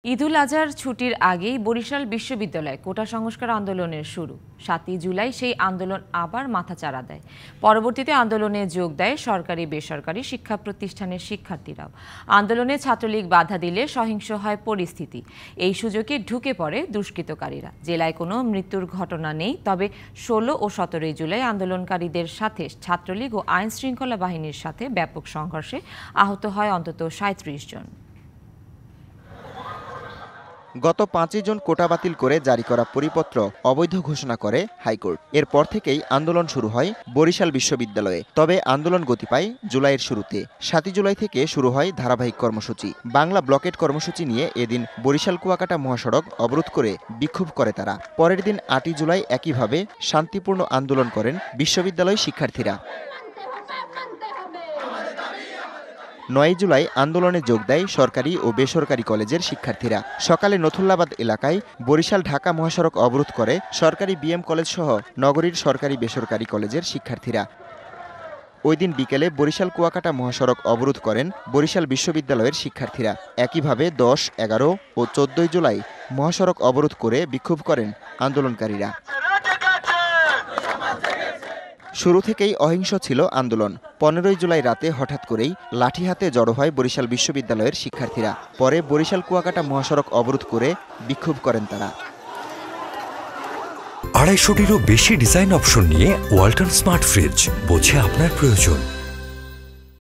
ঈদুল আজহার ছুটির আগেই বরিশাল বিশ্ববিদ্যালয়ে কোটা সংস্কার আন্দোলনের শুরু। ৭ই জুলাই সেই আন্দোলন আবার মাথাচাড়া দেয়। পরবর্তীতে আন্দোলনে যোগ দেয় সরকারি বেসরকারি শিক্ষা প্রতিষ্ঠানের শিক্ষার্থীরাও। আন্দোলনে ছাত্রলীগ বাধা দিলে সহিংস হয় পরিস্থিতি। এই সুযোগে ঢুকে পড়ে দুষ্কৃতকারীরা। জেলায় কোনো মৃত্যুর ঘটনা নেই, তবে ১৬ ও ১৭ জুলাই আন্দোলনকারীদের সাথে ছাত্রলীগ ও আইন শৃঙ্খলা বাহিনীর সাথে ব্যাপক সংঘর্ষে আহত হয় অন্তত ৩৭ জন। গত ৫ই জুন কোটা বাতিল করে জারি করা পরিপত্র অবৈধ ঘোষণা করে হাইকোর্ট। এরপর থেকেই আন্দোলন শুরু হয় বরিশাল বিশ্ববিদ্যালয়ে। তবে আন্দোলন গতি পায় জুলাইয়ের শুরুতে। ৭ই জুলাই থেকে শুরু হয় ধারাবাহিক কর্মসূচি। বাংলা ব্লকেট কর্মসূচি নিয়ে এদিন বরিশাল কুয়াকাটা মহাসড়ক অবরোধ করে বিক্ষোভ করে তারা। পরের দিন ৮ই জুলাই একইভাবে শান্তিপূর্ণ আন্দোলন করেন বিশ্ববিদ্যালয় শিক্ষার্থীরা। ৯ জুলাই আন্দোলনে যোগ দেয় সরকারি ও বেসরকারি কলেজের শিক্ষার্থীরা। সকালে নথুল্লাবাদ এলাকায় বরিশাল ঢাকা মহাসড়ক অবরোধ করে সরকারি বিএম কলেজ সহ নগরীর সরকারি বেসরকারি কলেজের শিক্ষার্থীরা। ওই দিন বিকেলে বরিশাল কুয়াকাটা মহাসড়ক অবরোধ করেন বরিশাল বিশ্ববিদ্যালয়ের শিক্ষার্থীরা। একইভাবে ১০, ১১ ও ১৪ জুলাই মহাসড়ক অবরোধ করে বিক্ষোভ করেন আন্দোলনকারীরা। শুরু থেকেই অহিংস ছিল আন্দোলন। ১৫ই জুলাই রাতে হঠাৎ করেই লাঠি হাতে জড়ো হয় বরিশাল বিশ্ববিদ্যালয়ের শিক্ষার্থীরা। পরে বরিশাল কুয়াকাটা মহাসড়ক অবরোধ করে বিক্ষোভ করেন তারা। ২৫০টিরও বেশি ডিজাইন অপশন নিয়ে ওয়ালটন স্মার্ট ফ্রিজ, বোঝে আপনার প্রয়োজন।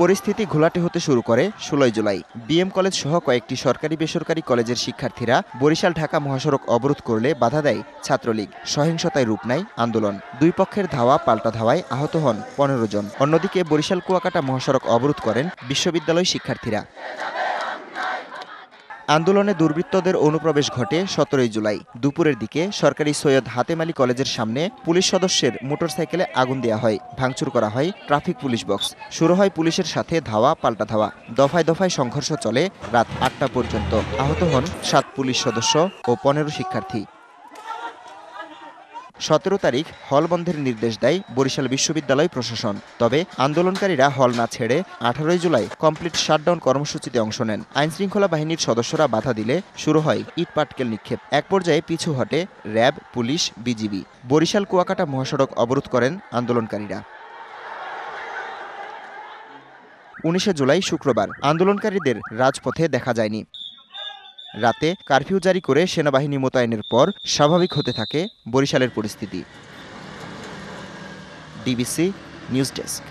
পরিস্থিতি ঘোলাটে হতে শুরু করে ১৬ জুলাই। বিএম কলেজ সহ কয়েকটি সরকারি বেসরকারি কলেজের শিক্ষার্থীরা বরিশাল ঢাকা মহাসড়ক অবরোধ করলে বাধা দেয় ছাত্রলীগ। সহিংসতায় রূপ নেয় আন্দোলন। দুই পক্ষের ধাওয়া পাল্টা ধাওয়ায় আহত হন ১৫ জন। অন্যদিকে বরিশাল কুয়াকাটা মহাসড়ক অবরোধ করেন বিশ্ববিদ্যালয় শিক্ষার্থীরা। আন্দোলনে দুর্বৃত্তদের অনুপ্রবেশ ঘটে ১৭ জুলাই। দুপুরের দিকে সরকারি সৈয়দ হাতেম আলী কলেজের সামনে পুলিশ সদস্যের মোটরসাইকেলে আগুন দেওয়া হয়, ভাঙচুর করা হয় ট্রাফিক পুলিশ বক্স। শুরু হয় পুলিশের সাথে ধাওয়া পাল্টা ধাওয়া। দফায় দফায় সংঘর্ষ চলে রাত ৮টা পর্যন্ত। আহত হন ৭ পুলিশ সদস্য ও ১৫ শিক্ষার্থী। ১৭ তারিখ হল বন্ধের নির্দেশ দেয় বরিশাল বিশ্ববিদ্যালয় প্রশাসন। তবে আন্দোলনকারীরা হল না ছেড়ে ১৮ জুলাই কমপ্লিট শাটডাউন কর্মসূচিতে অংশ নেন। আইনশৃঙ্খলা বাহিনীর সদস্যরা বাধা দিলে শুরু হয় ইট পাটকেল নিক্ষেপ। এক পর্যায়ে পিছু হটে RAB, police, BGB. Barishal Kuakata মহাসড়ক অবরোধ করেন আন্দোলনকারীরা। ১৯ জুলাই শুক্রবার আন্দোলনকারীদের রাজপথে দেখা যায়নি। রাতে কারফিউ জারি করে সেনাবাহিনী মোতায়েনের পর স্বাভাবিক হতে থাকে বরিশালের পরিস্থিতি। DBC news desk.